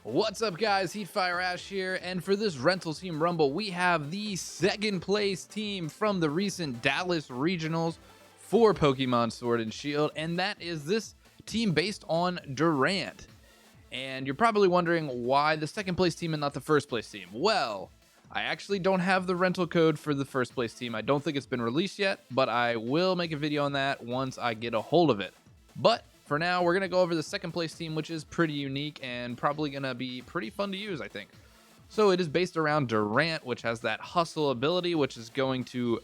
What's up, guys? Heatfire Ash here, and for this rental team rumble, we have the second place team from the recent Dallas regionals for Pokemon Sword and Shield, and that is this team based on Durant. And you're probably wondering why the second place team and not the first place team. Well, I actually don't have the rental code for the first place team. I don't think it's been released yet, but I will make a video on that once I get a hold of it. But for now, we're going to go over the second place team, which is pretty unique and probably going to be pretty fun to use, I think. So it is based around Durant, which has that hustle ability, which is going to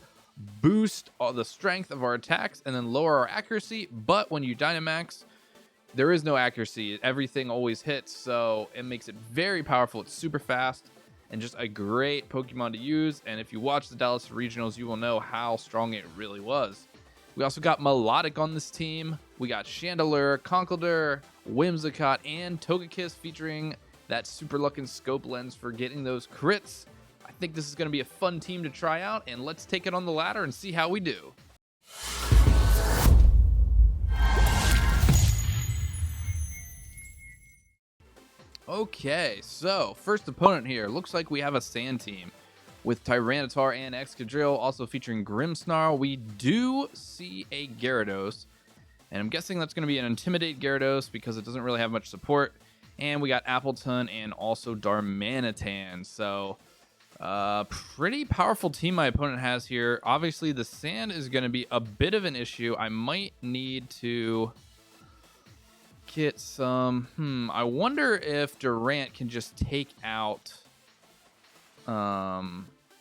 boost all the strength of our attacks and then lower our accuracy. But when you Dynamax, there is no accuracy. Everything always hits, so it makes it very powerful. It's super fast and just a great Pokemon to use. And if you watch the Dallas regionals, you will know how strong it really was. We also got Melodic on this team. We got Chandelure, Conkeldurr, Whimsicott, and Togekiss featuring that super luck and scope lens for getting those crits. I think this is going to be a fun team to try out, and let's take it on the ladder and see how we do. Okay, so first opponent here. Looks like we have a sand team with Tyranitar and Excadrill, also featuring Grimmsnarl. We do see a Gyarados, and I'm guessing that's going to be an Intimidate Gyarados because it doesn't really have much support. And we got Appleton and also Darmanitan. So, pretty powerful team my opponent has here. Obviously, the sand is going to be a bit of an issue. I might need to get some... I wonder if Durant can just take out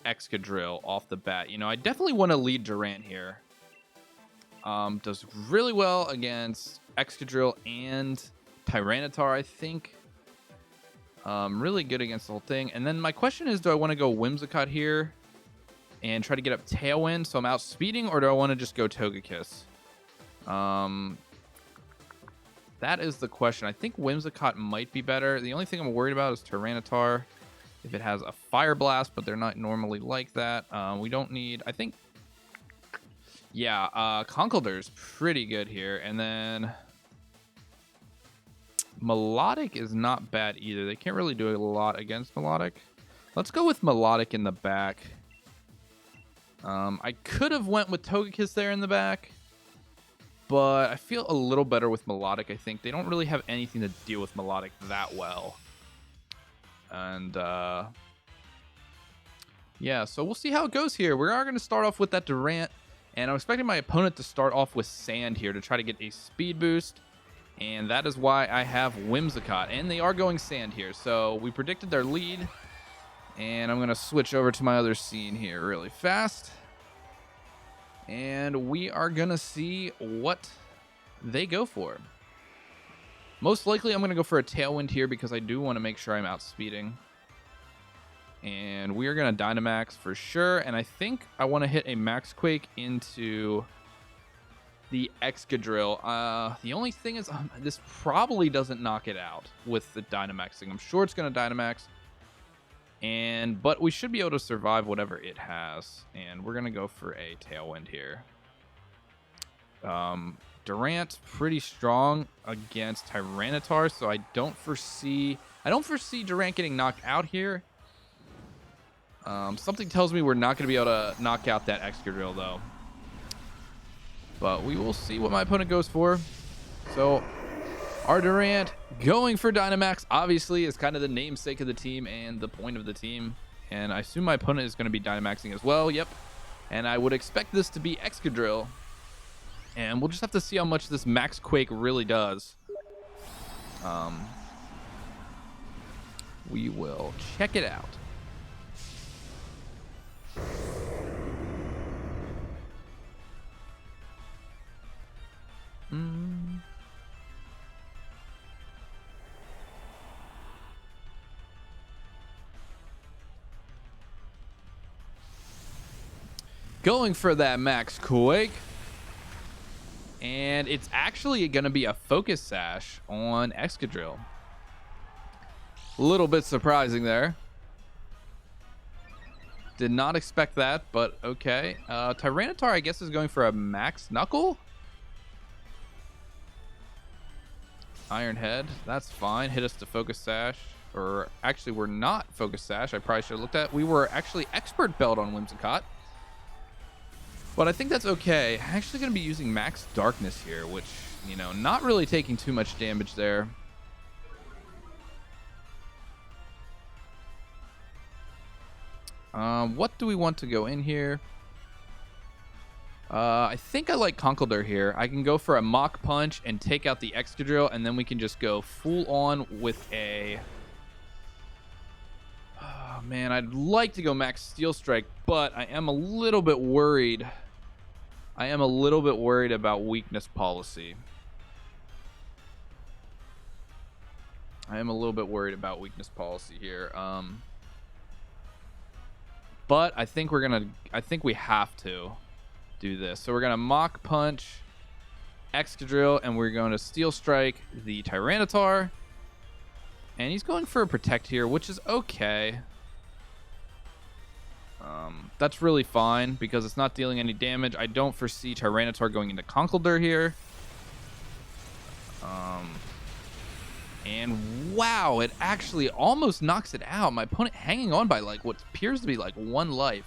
Excadrill off the bat. You know, I definitely want to lead Durant here. Does really well against Excadrill and Tyranitar, I think. Really good against the whole thing. And then my question is, do I want to go Whimsicott here and try to get up Tailwind so I'm outspeeding, or do I want to just go Togekiss? That is the question. I think Whimsicott might be better. The only thing I'm worried about is Tyranitar. If it has a Fire Blast, but they're not normally like that. We don't need, I think, yeah, Conkeldurr's pretty good here. And then Melodic is not bad either. They can't really do a lot against Melodic. Let's go with Melodic in the back. I could have went with Togekiss there in the back, but I feel a little better with Melodic, I think. They don't really have anything to deal with Melodic that well. And yeah, so we'll see how it goes here. We are going to start off with that Durant, and I'm expecting my opponent to start off with Sand here to try to get a speed boost, and that is why I have Whimsicott, and they are going Sand here. So we predicted their lead, and I'm going to switch over to my other scene here really fast, and we are going to see what they go for. Most likely, I'm going to go for a Tailwind here because I do want to make sure I'm outspeeding. And we are going to Dynamax for sure. And I think I want to hit a Max Quake into the Excadrill. The only thing is this probably doesn't knock it out with the Dynamaxing. I'm sure it's going to Dynamax. But we should be able to survive whatever it has. And we're going to go for a Tailwind here. Durant pretty strong against Tyranitar, so I don't foresee Durant getting knocked out here. Something tells me we're not going to be able to knock out that Excadrill though. But we will see what my opponent goes for. So our Durant going for Dynamax obviously is kind of the namesake of the team and the point of the team. And I assume my opponent is going to be Dynamaxing as well. Yep. And I would expect this to be Excadrill. And we'll just have to see how much this Max Quake really does. We will check it out. Going for that Max Quake. And it's actually going to be a Focus Sash on Excadrill. A little bit surprising there. Did not expect that, but okay. Tyranitar, I guess, is going for a Max Knuckle. Iron Head, that's fine. Hit us to Focus Sash. or actually we're not Focus Sash. I probably should have looked at. We were actually Expert Belt on Whimsicott. But I think that's okay. I'm actually going to be using Max Darkness here, which, you know, not really taking too much damage there. What do we want to go in here? I think I like Conkeldurr here. I can go for a Mach Punch and take out the Excadrill, and then we can just go full on with a... Oh, man, I'd like to go Max Steel Strike, but I am a little bit worried. I am a little bit worried about weakness policy. Here. But I think we have to do this. So we're gonna Mach Punch Excadrill, and we're going to Steel Strike the Tyranitar. And he's going for a Protect here, which is okay. That's really fine because it's not dealing any damage. I don't foresee Tyranitar going into Conkeldurr here. And wow, it actually almost knocks it out. My opponent hanging on by like what appears to be like 1 life.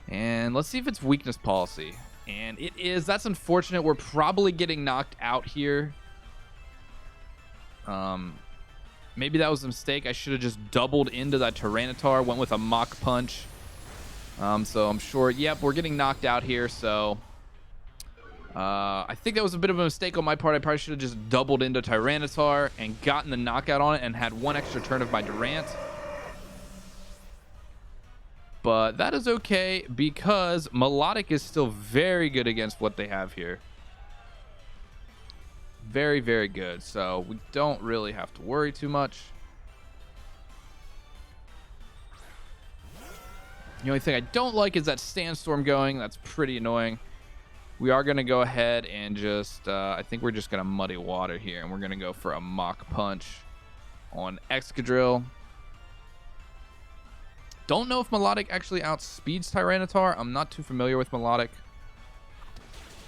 And let's see if it's weakness policy. And it is. That's unfortunate. We're probably getting knocked out here. Maybe that was a mistake. I should have just doubled into that Tyranitar, went with a Mach Punch. So I'm sure, yep, we're getting knocked out here. So I think that was a bit of a mistake on my part. I probably should have just doubled into Tyranitar and gotten the knockout on it and had 1 extra turn of my Durant. But that is okay because Melodic is still very good against what they have here. Very, very good. So we don't really have to worry too much. The only thing I don't like is that Sandstorm going. That's pretty annoying. We are going to go ahead and just, I think we're just going to Muddy Water here. And we're going to go for a Mach Punch on Excadrill. Don't know if Melodic actually outspeeds Tyranitar. I'm not too familiar with Melodic.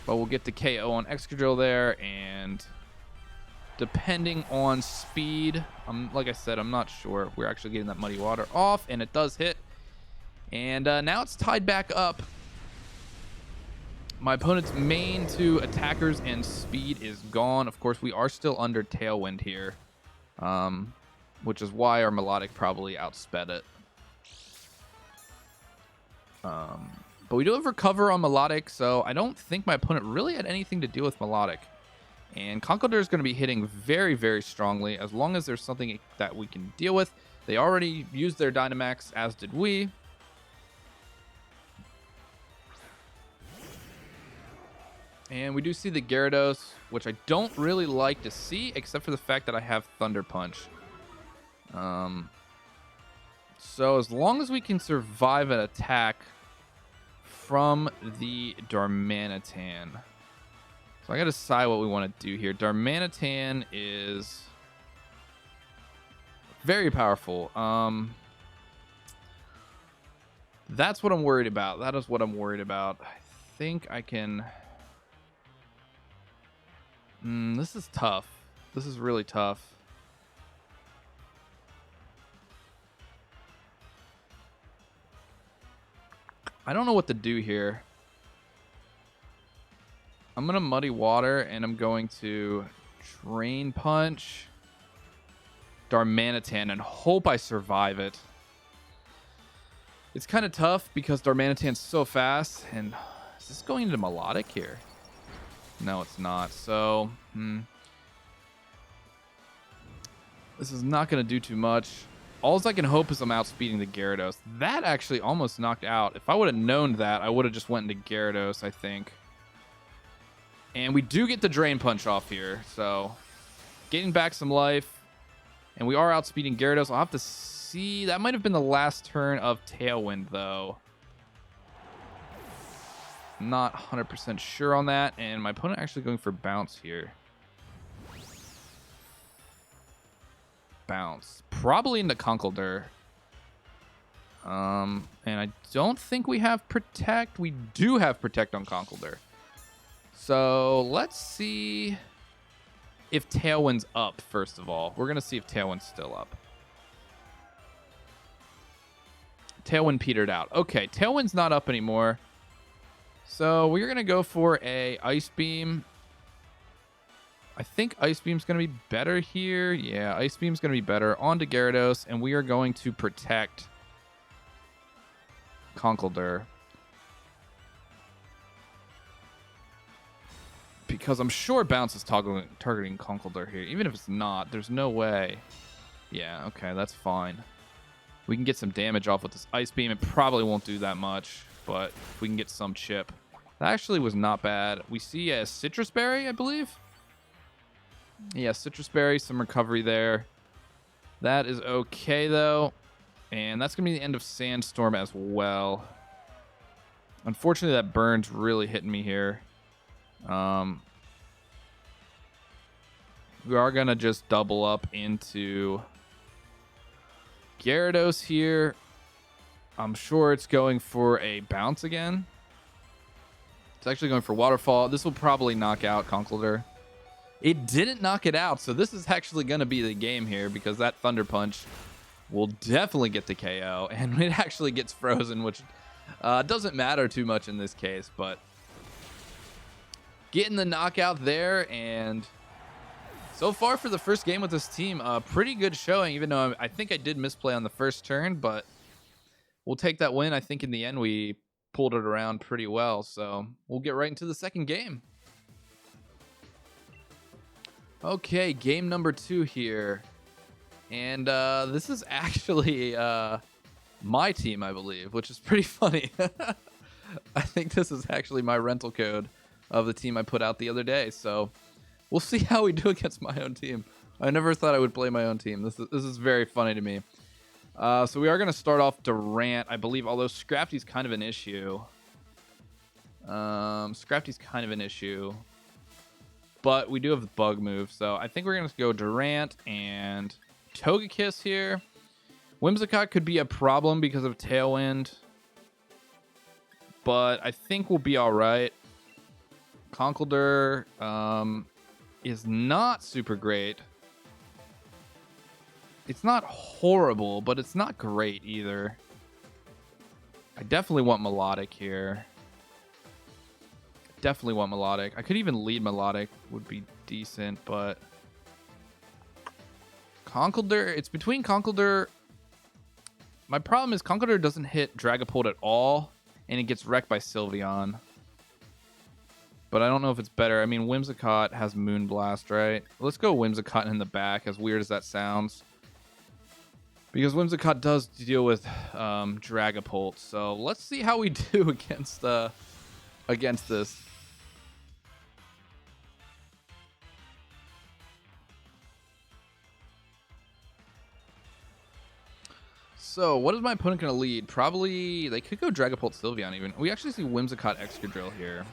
But we'll get the KO on Excadrill there. And depending on speed, like I said, I'm not sure if we're actually getting that Muddy Water off. And it does hit. And now it's tied back up. My opponent's main 2 attackers and speed is gone. Of course, we are still under Tailwind here, which is why our Melodic probably outsped it. But we do have Recover on Melodic, so I don't think my opponent really had anything to do with Melodic. And Conkeldurr is going to be hitting very, very strongly as long as there's something that we can deal with. They already used their Dynamax, as did we. And we do see the Gyarados, which I don't really like to see, except for the fact that I have Thunder Punch. So as long as we can survive an attack from the Darmanitan. So I got to decide what we want to do here. Darmanitan is very powerful. That's what I'm worried about. That is what I'm worried about. I think I can... this is tough. This is really tough. I don't know what to do here. I'm going to Muddy Water, and I'm going to Drain Punch Darmanitan and hope I survive it. It's kind of tough because Darmanitan's so fast. And is this going into Melodic here? No, it's not. So, this is not going to do too much. All I can hope is I'm outspeeding the Gyarados. That actually almost knocked out. If I would have known that, I would have just went into Gyarados, I think. And we do get the Drain Punch off here. So, getting back some life. And we are outspeeding Gyarados. I'll have to see. That might have been the last turn of Tailwind, though. Not 100% sure on that. And my opponent actually going for Bounce here. Bounce. Probably into Conkeldurr. And I don't think we have Protect. We do have Protect on Conkeldurr. So let's see if Tailwind's up, first of all. We're going to see if Tailwind's still up. Tailwind petered out. Okay, Tailwind's not up anymore. So we're going to go for a Ice Beam. I think Ice Beam's going to be better here. Yeah, Ice Beam's going to be better. On to Gyarados, and we are going to protect Conkeldurr. Because I'm sure Bounce is targeting Conkeldurr here. Even if it's not, there's no way. Yeah, okay, that's fine. We can get some damage off with this Ice Beam. It probably won't do that much, but we can get some chip. That actually was not bad. We see a Citrus Berry, I believe. Yeah, Citrus Berry, some recovery there. That is okay, though. And that's going to be the end of Sandstorm as well. Unfortunately, that burn's really hitting me here. We are going to just double up into Gyarados here. I'm sure it's going for a Bounce again. It's actually going for Waterfall. This will probably knock out Conkeldurr. It didn't knock it out, so this is actually going to be the game here because that Thunder Punch will definitely get the KO, and it actually gets frozen, which doesn't matter too much in this case, but getting the knockout there, and so far for the first game with this team, pretty good showing, even though I think I did misplay on the first turn, but we'll take that win. I think in the end we pulled it around pretty well, so we'll get right into the second game. Okay, game number 2 here. And this is actually my team, I believe, which is pretty funny. I think this is actually my rental code of the team I put out the other day. So we'll see how we do against my own team. I never thought I would play my own team. This is very funny to me. So we are going to start off Durant, I believe, although Scrafty's kind of an issue. But we do have the bug move, so I think we're going to go Durant and Togekiss here. Whimsicott could be a problem because of Tailwind, but I think we'll be all right. Conkeldurr is not super great. It's not horrible, but it's not great either. I definitely want Melodic here. Definitely want Melodic. I could even lead Melodic, would be decent, but Conkeldurr, it's between Conkeldurr. My problem is Conkeldurr doesn't hit Dragapult at all, and it gets wrecked by Sylveon. But I don't know if it's better. I mean, Whimsicott has Moonblast, right? Let's go Whimsicott in the back, as weird as that sounds. Because Whimsicott does deal with Dragapult, so let's see how we do against this. So, what is my opponent going to lead? Probably, they could go Dragapult Sylveon even. We actually see Whimsicott Excadrill here,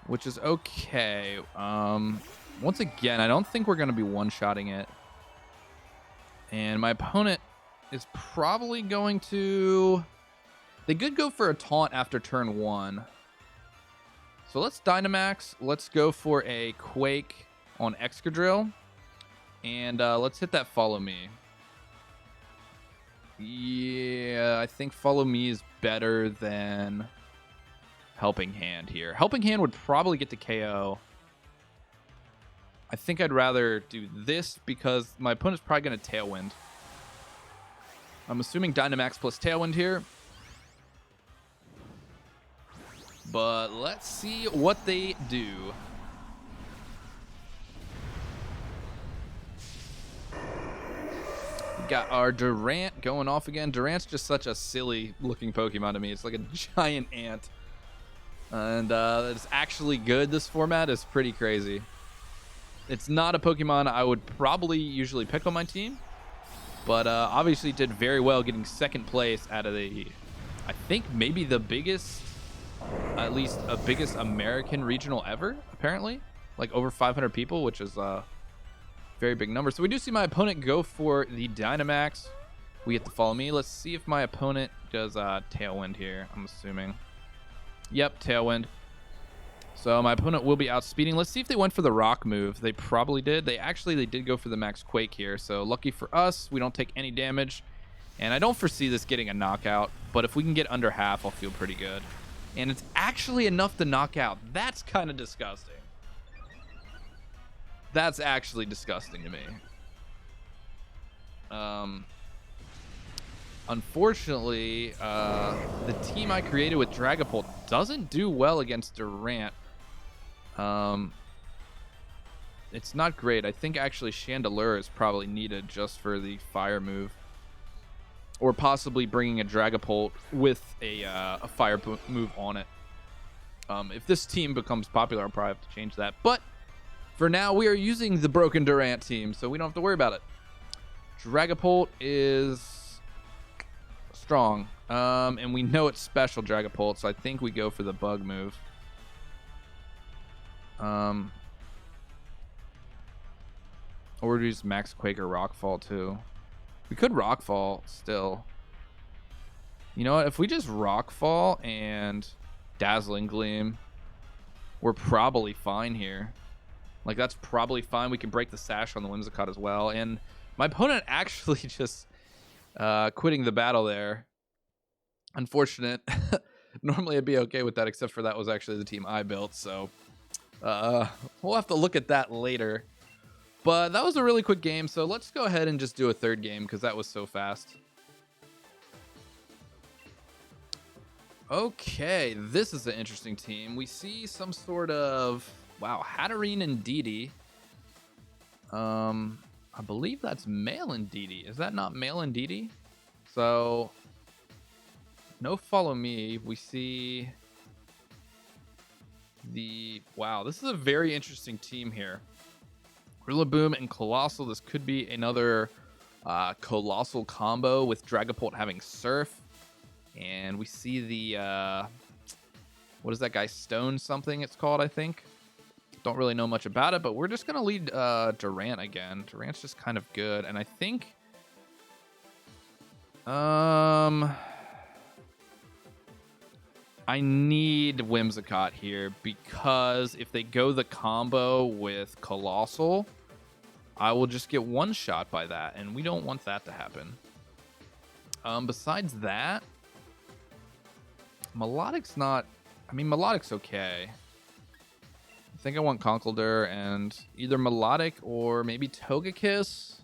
which is okay. Once again, I don't think we're going to be one-shotting it. And my opponent is probably going to... They could go for a taunt after turn 1. So let's Dynamax. Let's go for a Quake on Excadrill. And let's hit that Follow Me. Yeah, I think Follow Me is better than Helping Hand here. Helping Hand would probably get the KO. I think I'd rather do this because my opponent's probably going to Tailwind. I'm assuming Dynamax plus Tailwind here. But let's see what they do. We got our Durant going off again. Durant's just such a silly looking Pokemon to me. It's like a giant ant. And it's actually good. This format is pretty crazy. It's not a Pokemon I would probably usually pick on my team. But obviously did very well getting second place out of the, I think maybe the biggest, at least a biggest American regional ever, apparently. Like over 500 people, which is a very big number. So we do see my opponent go for the Dynamax. We get to Follow Me. Let's see if my opponent does Tailwind here, I'm assuming. Yep, Tailwind. So my opponent will be outspeeding. Let's see if they went for the Rock move. They probably did. They did go for the Max Quake here. So lucky for us, we don't take any damage. And I don't foresee this getting a knockout, but if we can get under half, I'll feel pretty good. And it's actually enough to knock out. That's kind of disgusting. That's actually disgusting to me. Unfortunately, the team I created with Dragapult doesn't do well against Durant. It's not great. I think actually Chandelure is probably needed just for the fire move. Or possibly bringing a Dragapult with a fire move on it. If this team becomes popular, I'll probably have to change that. But for now, we are using the broken Durant team, so we don't have to worry about it. Dragapult is strong. And we know it's special Dragapult, so I think we go for the bug move. Or we just Max Quake or Rockfall too. We could Rockfall still. You know what? If we just Rockfall and Dazzling Gleam, we're probably fine here. Like, that's probably fine. We can break the Sash on the Whimsicott as well. And my opponent actually just quitting the battle there. Unfortunate. Normally I'd be okay with that, except for that was actually the team I built. So we'll have to look at that later. But that was a really quick game, so let's go ahead and just do a third game because that was so fast. Okay, this is an interesting team. We see some sort of, wow, Hatterene and Didi. I believe that's male and Didi. Is that not male and Didi? So, no follow me. We see the, wow, this is a very interesting team here. Rillaboom and Colossal. This could be another Colossal combo with Dragapult having Surf. And we see the, what is that guy? Stone something it's called, I think. Don't really know much about it, but we're just going to lead Durant again. Durant's just kind of good. And I think, I need Whimsicott here because if they go the combo with Colossal, I will just get one shot by that, and we don't want that to happen. Besides that, Melodic's not, I mean, Melodic's okay. I think I want Conkeldurr and either Melodic or maybe Togekiss.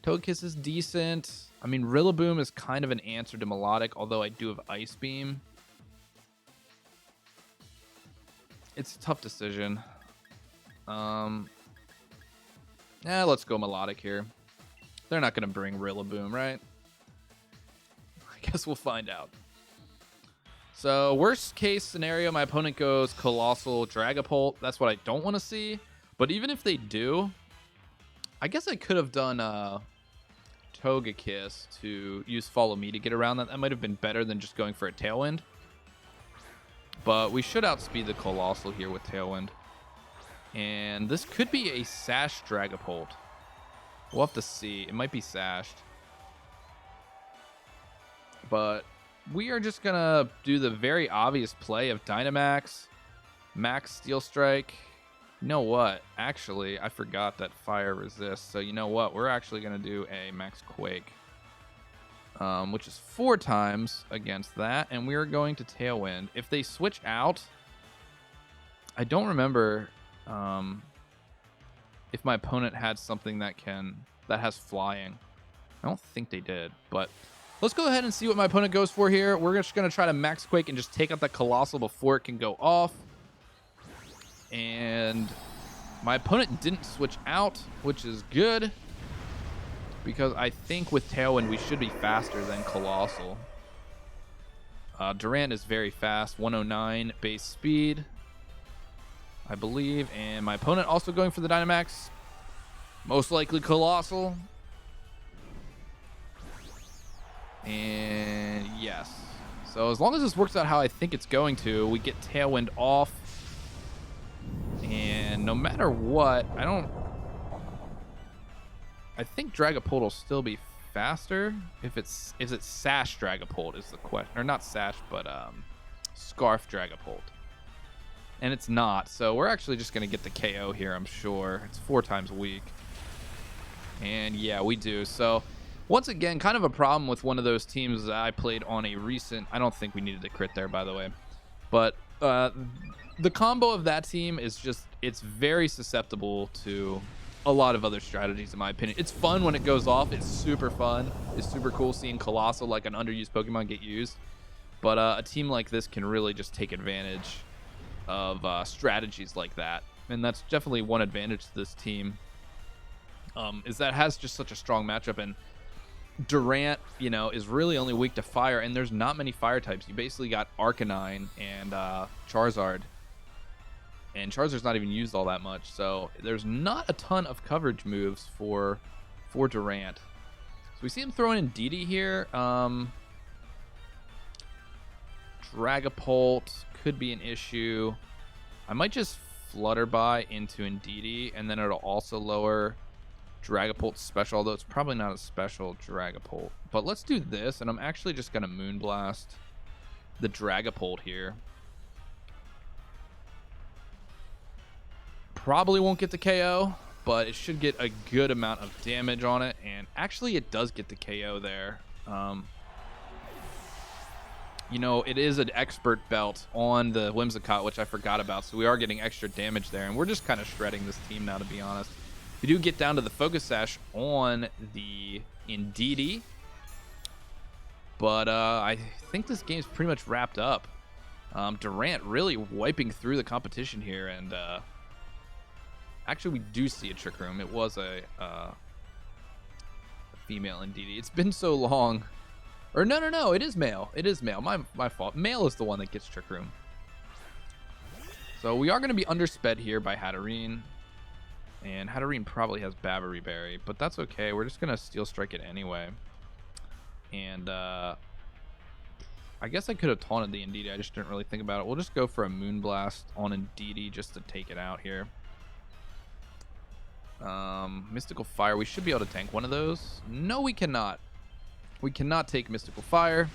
Togekiss is decent. I mean, Rillaboom is kind of an answer to Melodic, although I do have Ice Beam. It's a tough decision. Let's go Melodic here. They're not going to bring Rillaboom, right? I guess we'll find out. So, worst case scenario, my opponent goes Colossal Dragapult. That's what I don't want to see. But even if they do, I guess I could have done Togekiss to use Follow Me to get around that. That might have been better than just going for a Tailwind. But we should outspeed the Colossal here with Tailwind. And this could be a Sash Dragapult. We'll have to see. It might be Sashed. But we are just going to do the very obvious play of Dynamax, Max Steel Strike. You know what? Actually, I forgot that Fire resists. So you know what? We're actually going to do a Max Quake. Which is 4 times against that, and we're going to Tailwind. If they switch out, I don't remember if my opponent had something that has flying. I don't think they did, but let's go ahead and see what my opponent goes for here. We're just going to try to Max Quake and just take out that Colossal before it can go off. And my opponent didn't switch out, which is good. Because I think with Tailwind, we should be faster than Colossal. Durant is very fast, 109 base speed, I believe. And my opponent also going for the Dynamax. Most likely Colossal. And yes. So as long as this works out how I think it's going to, we get Tailwind off. And no matter what, I think Dragapult will still be faster if it's Sash Dragapult is the question, or not Sash, but Scarf Dragapult, and it's not. So we're actually just gonna get the KO here. I'm sure it's 4 times weak, and yeah, we do. So Once again, kind of a problem with one of those teams that I played on a recent. I don't think we needed a crit there, by the way, but the combo of that team is just, it's very susceptible to a lot of other strategies, in my opinion. It's fun when it goes off. It's super fun. It's super cool seeing Colossal, like an underused Pokemon, get used. But a team like this can really just take advantage of strategies like that. And that's definitely one advantage to this team, is that it has just such a strong matchup. And Durant, you know, is really only weak to fire, and there's not many fire types. You basically got Arcanine and Charizard. And Charizard's not even used all that much, so there's not a ton of coverage moves for Durant. So we see him throwing in DD here. Dragapult could be an issue. I might just Flutterby into Indeedee, and then it'll also lower Dragapult's special, although it's probably not a special Dragapult. But let's do this, and I'm actually just going to Moonblast the Dragapult here. Probably won't get the KO, but it should get a good amount of damage on it. And actually, it does get the KO there. You know, it is an expert belt on the Whimsicott, which I forgot about. So we are getting extra damage there. And we're just kind of shredding this team now, to be honest. We do get down to the Focus Sash on the Indeedee. But I think this game's pretty much wrapped up. Durant really wiping through the competition here. And actually, we do see a Trick Room. It was a female Indeedee. It's been so long. Or no, it is male. It is male. My fault. Male is the one that gets Trick Room. So we are going to be undersped here by Hatterene. And Hatterene probably has Bavery Berry, but that's okay. We're just going to Steel Strike it anyway. And I guess I could have taunted the Indeedee. I just didn't really think about it. We'll just go for a Moonblast on Indeedee just to take it out here. Mystical Fire. We should be able to tank one of those. No, we cannot. We cannot take Mystical Fire.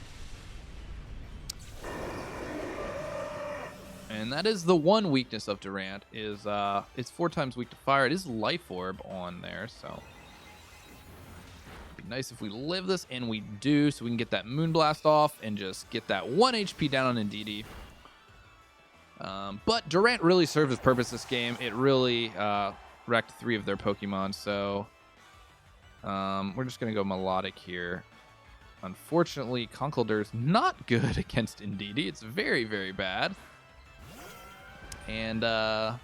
And that is the one weakness of Durant, is it's 4 times weak to fire. It is Life Orb on there, so it'd be nice if we live this, and we do, so we can get that Moonblast off and just get that 1 HP down on Indeedee. But Durant really served his purpose this game. It really wrecked 3 of their Pokemon, so we're just going to go Melodic here. Unfortunately, Conkeldurr's not good against Indeedee. It's very, very bad. And the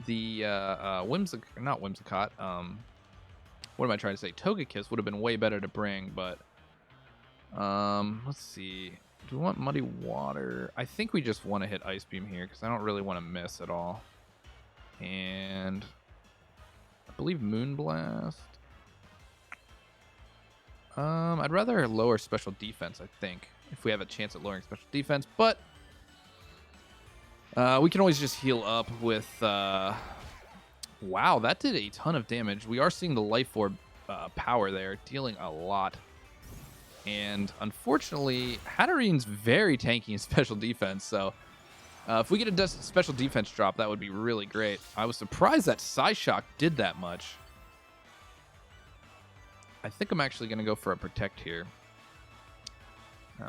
Whimsicott, what am I trying to say? Togekiss would have been way better to bring, but let's see. Do we want Muddy Water? I think we just want to hit Ice Beam here because I don't really want to miss at all. And I believe Moonblast. I'd rather lower special defense, I think, if we have a chance at lowering special defense, but we can always just heal up with wow, that did a ton of damage. We are seeing the Life Orb power there, dealing a lot. And unfortunately, Hatterene's very tanky in special defense, so if we get a special defense drop, that would be really great. I was surprised that Psyshock did that much. I think I'm actually going to go for a Protect here.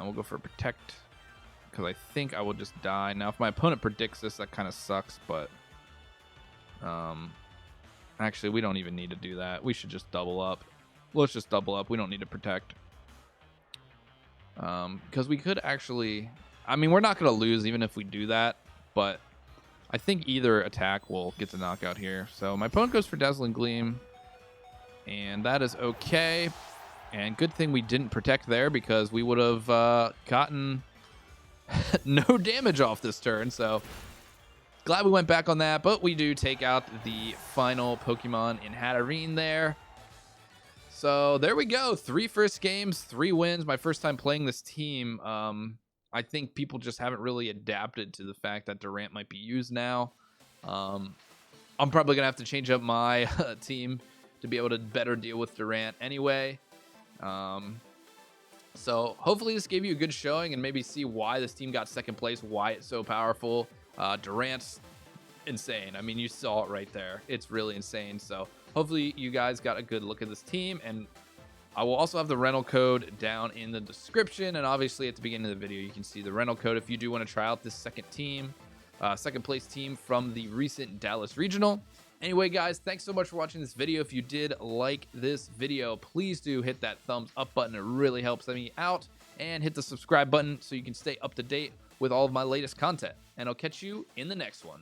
We'll go for a Protect, because I think I will just die. Now, if my opponent predicts this, that kind of sucks, but actually, we don't even need to do that. We should just double up. Let's just double up. We don't need to Protect. Because we could actually... I mean, we're not going to lose even if we do that, but I think either attack will get the knockout here. So my opponent goes for Dazzling Gleam, and that is okay. And good thing we didn't Protect there, because we would have gotten no damage off this turn. So glad we went back on that, but we do take out the final Pokemon in Hatterene there. So there we go. 3 first games, 3 wins. My first time playing this team. I think people just haven't really adapted to the fact that Durant might be used now. I'm probably going to have to change up my team to be able to better deal with Durant anyway. So hopefully this gave you a good showing and maybe see why this team got second place, why it's so powerful. Durant's insane. I mean, you saw it right there. It's really insane. So hopefully you guys got a good look at this team, and I will also have the rental code down in the description, and obviously at the beginning of the video, you can see the rental code if you do want to try out this second place team from the recent Dallas Regional. Anyway, guys, thanks so much for watching this video. If you did like this video, please do hit that thumbs up button. It really helps me out. And hit the subscribe button so you can stay up to date with all of my latest content. And I'll catch you in the next one.